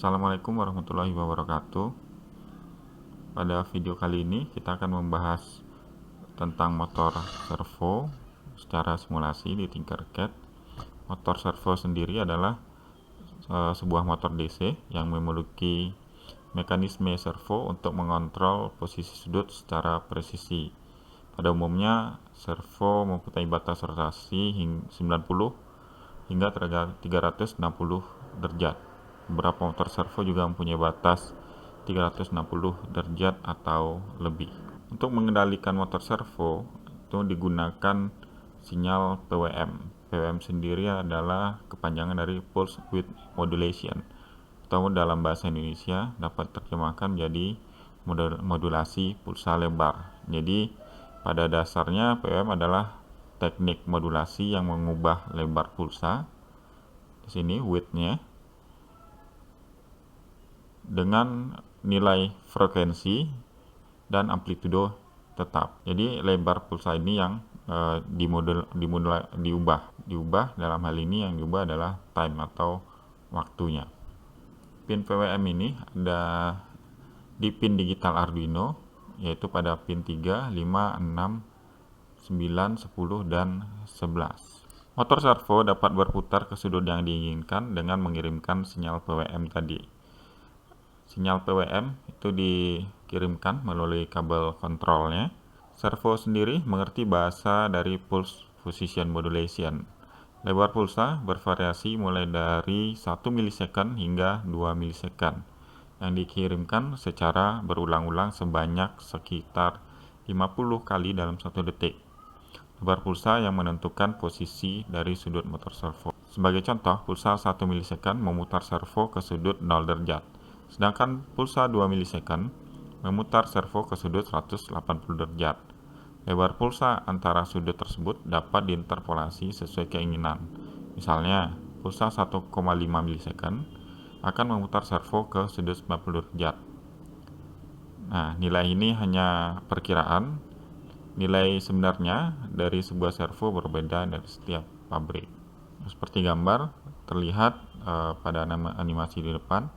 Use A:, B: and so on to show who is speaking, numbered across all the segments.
A: Assalamualaikum warahmatullahi wabarakatuh. Pada video kali ini kita akan membahas tentang motor servo secara simulasi di Tinkercad. Motor servo sendiri adalah sebuah motor DC yang memiliki mekanisme servo untuk mengontrol posisi sudut secara presisi. Pada umumnya, servo mempunyai batas rotasi 90 hingga 360 derajat. Beberapa motor servo juga mempunyai batas 360 derajat atau lebih. Untuk mengendalikan motor servo itu digunakan sinyal PWM. PWM sendiri adalah kepanjangan dari Pulse Width Modulation, atau dalam bahasa Indonesia dapat terjemahkan menjadi modulasi pulsa lebar. Jadi pada dasarnya PWM adalah teknik modulasi yang mengubah lebar pulsa, di sini width-nya, dengan nilai frekuensi dan amplitudo tetap. Jadi lebar pulsa ini yang diubah. Dalam hal ini yang diubah adalah time atau waktunya. Pin PWM ini ada di pin digital Arduino, yaitu pada pin 3, 5, 6, 9, 10, dan 11. Motor servo dapat berputar ke sudut yang diinginkan dengan mengirimkan sinyal PWM tadi. Sinyal PWM itu dikirimkan melalui kabel kontrolnya. Servo sendiri mengerti bahasa dari Pulse Position Modulation. Lebar pulsa bervariasi mulai dari 1 milisecond hingga 2 milisecond yang dikirimkan secara berulang-ulang sebanyak sekitar 50 kali dalam 1 detik. Lebar pulsa yang menentukan posisi dari sudut motor servo. Sebagai contoh, pulsa 1 milisecond memutar servo ke sudut 0 derajat, sedangkan pulsa 2 milisecond memutar servo ke sudut 180 derajat. Lebar pulsa antara sudut tersebut dapat diinterpolasi sesuai keinginan. Misalnya, pulsa 1,5 milisecond akan memutar servo ke sudut 90 derajat. Nah, nilai ini hanya perkiraan. Nilai sebenarnya dari sebuah servo berbeda dari setiap pabrik. Seperti gambar terlihat pada animasi di depan,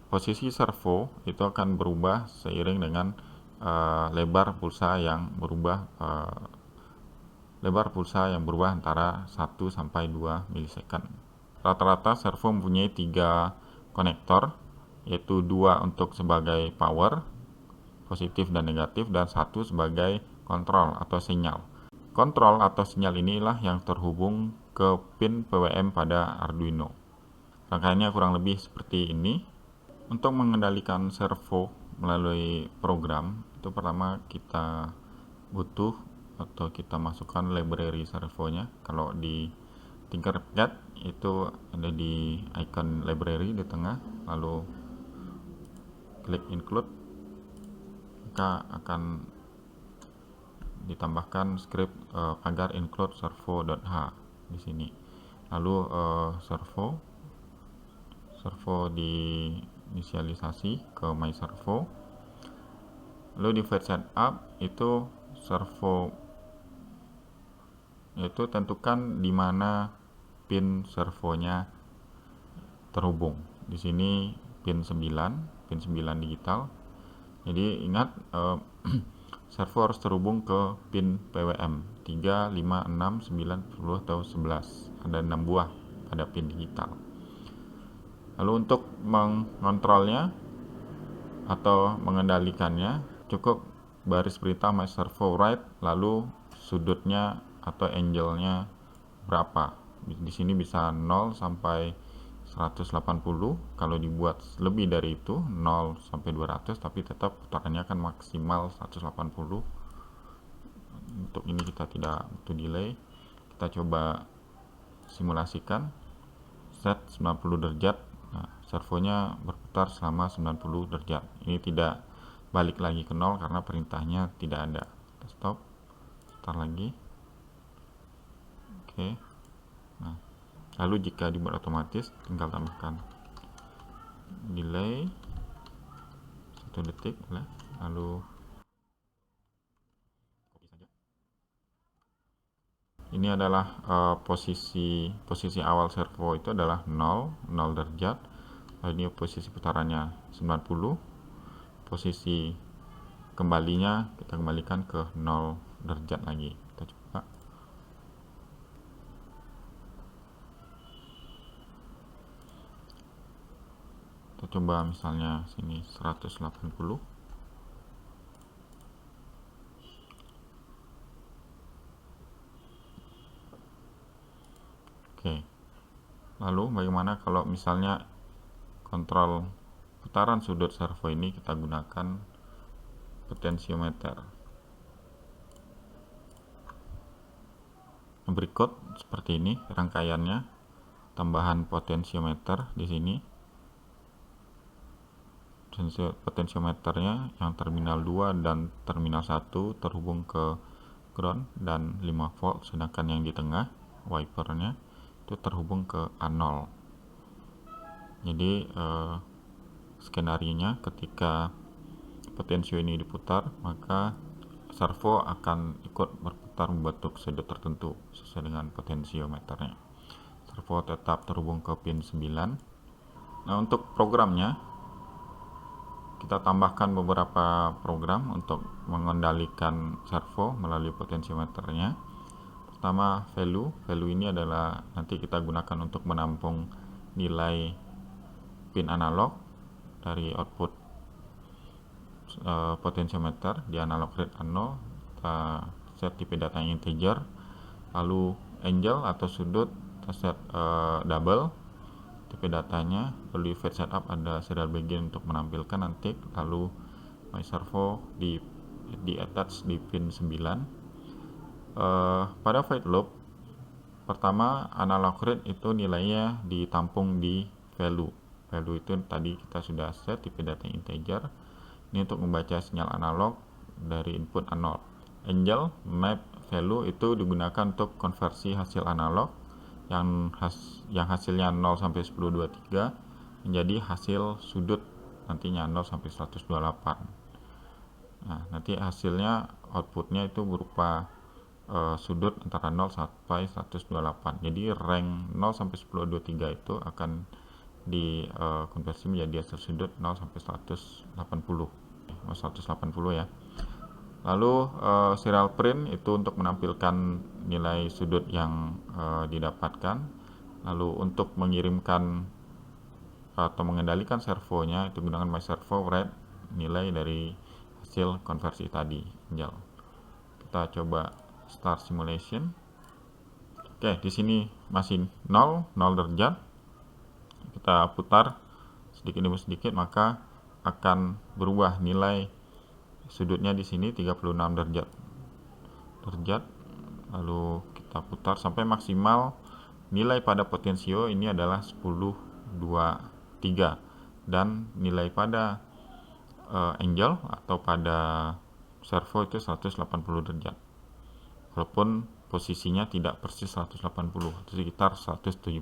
A: posisi servo itu akan berubah seiring dengan lebar pulsa yang berubah antara 1 sampai 2 milisecond. Rata-rata servo mempunyai 3 konektor, yaitu 2 untuk sebagai power, positif dan negatif, dan 1 sebagai kontrol atau sinyal. Kontrol atau sinyal inilah yang terhubung ke pin PWM pada Arduino. Rangkaiannya kurang lebih seperti ini. Untuk mengendalikan servo melalui program, itu pertama kita butuh atau kita masukkan library servonya. Kalau di Tinkercad itu ada di icon library di tengah, lalu klik include, maka akan ditambahkan script pagar include servo.h di sini. Lalu servo diinisialisasi ke my servo. Lalu di fetch setup itu servo itu tentukan di mana pin servonya terhubung. Di sini pin 9 digital. Jadi ingat servo harus terhubung ke pin PWM 3, 5, 6, 9, 10, atau 11. Ada 6 buah pada pin digital. Lalu untuk mengontrolnya atau mengendalikannya, cukup baris perintah my servo right, lalu sudutnya atau angle-nya berapa. Di sini bisa 0 sampai 180. Kalau dibuat lebih dari itu 0 sampai 200, tapi tetap putarannya akan maksimal 180. Untuk ini kita tidak butuh delay. Kita coba simulasikan. Set 90 derajat. Nah, servonya berputar selama 90 derajat. Ini tidak balik lagi ke 0 karena perintahnya tidak ada. Kita stop. Start lagi. Oke. Nah, lalu jika dibuat otomatis, tinggal tambahkan delay 1 detik, lalu Ini adalah posisi awal servo itu adalah 0 derajat. Ini posisi putarannya 90. Posisi kembalinya kita kembalikan ke 0 derajat lagi. Kita coba. Kita coba misalnya sini 180. Oke. Lalu bagaimana kalau misalnya kontrol putaran sudut servo ini kita gunakan potensiometer. Berikut seperti ini rangkaiannya, tambahan potensiometer di sini. Potensiometernya yang terminal 2 dan terminal 1 terhubung ke ground dan 5 volt, sedangkan yang di tengah wipernya itu terhubung ke A0. Jadi skenarionya ketika potensio ini diputar, maka servo akan ikut berputar membentuk sudut tertentu sesuai dengan potensiometernya. Servo tetap terhubung ke pin 9. Nah, untuk programnya kita tambahkan beberapa program untuk mengendalikan servo melalui potensiometernya. Pertama, value ini adalah nanti kita gunakan untuk menampung nilai pin analog dari output potensiometer di analog rate 0. Kita set tipe datanya integer, lalu angle atau sudut kita set double tipe datanya, lalu fetch setup ada serial begin untuk menampilkan nanti, lalu my servo di attach di pin 9. Pada void loop pertama analog rate itu nilainya ditampung di value itu tadi kita sudah set tipe data integer. Ini untuk membaca sinyal analog dari input A0. Angle map value itu digunakan untuk konversi hasil analog yang hasilnya 0 sampai 1023 menjadi hasil sudut nantinya 0 sampai 128. Nah, nanti hasilnya outputnya itu berupa sudut antara 0 sampai 128. Jadi rank 0 sampai 1023 itu akan dikonversi menjadi hasil sudut 0 sampai 180 ya. Lalu serial print itu untuk menampilkan nilai sudut yang didapatkan. Lalu untuk mengirimkan atau mengendalikan servonya itu gunakan my servo read nilai dari hasil konversi tadi. Kita coba start simulation. Oke, di sini masih 0 derajat. Kita putar sedikit demi sedikit, maka akan berubah nilai sudutnya di sini 36 derajat. Lalu kita putar sampai maksimal nilai pada potensio ini adalah 1023 dan nilai pada angle atau pada servo itu 180 derajat. Walaupun posisinya tidak persis 180, itu sekitar 172.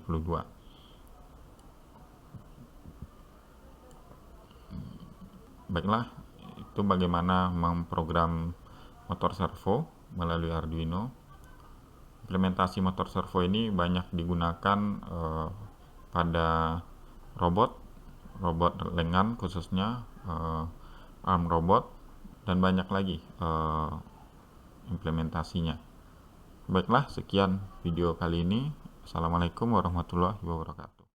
A: Baiklah, itu bagaimana memprogram motor servo melalui Arduino. Implementasi motor servo ini banyak digunakan pada robot lengan khususnya, arm robot, dan banyak lagi implementasinya. Baiklah, sekian video kali ini. Assalamualaikum warahmatullahi wabarakatuh.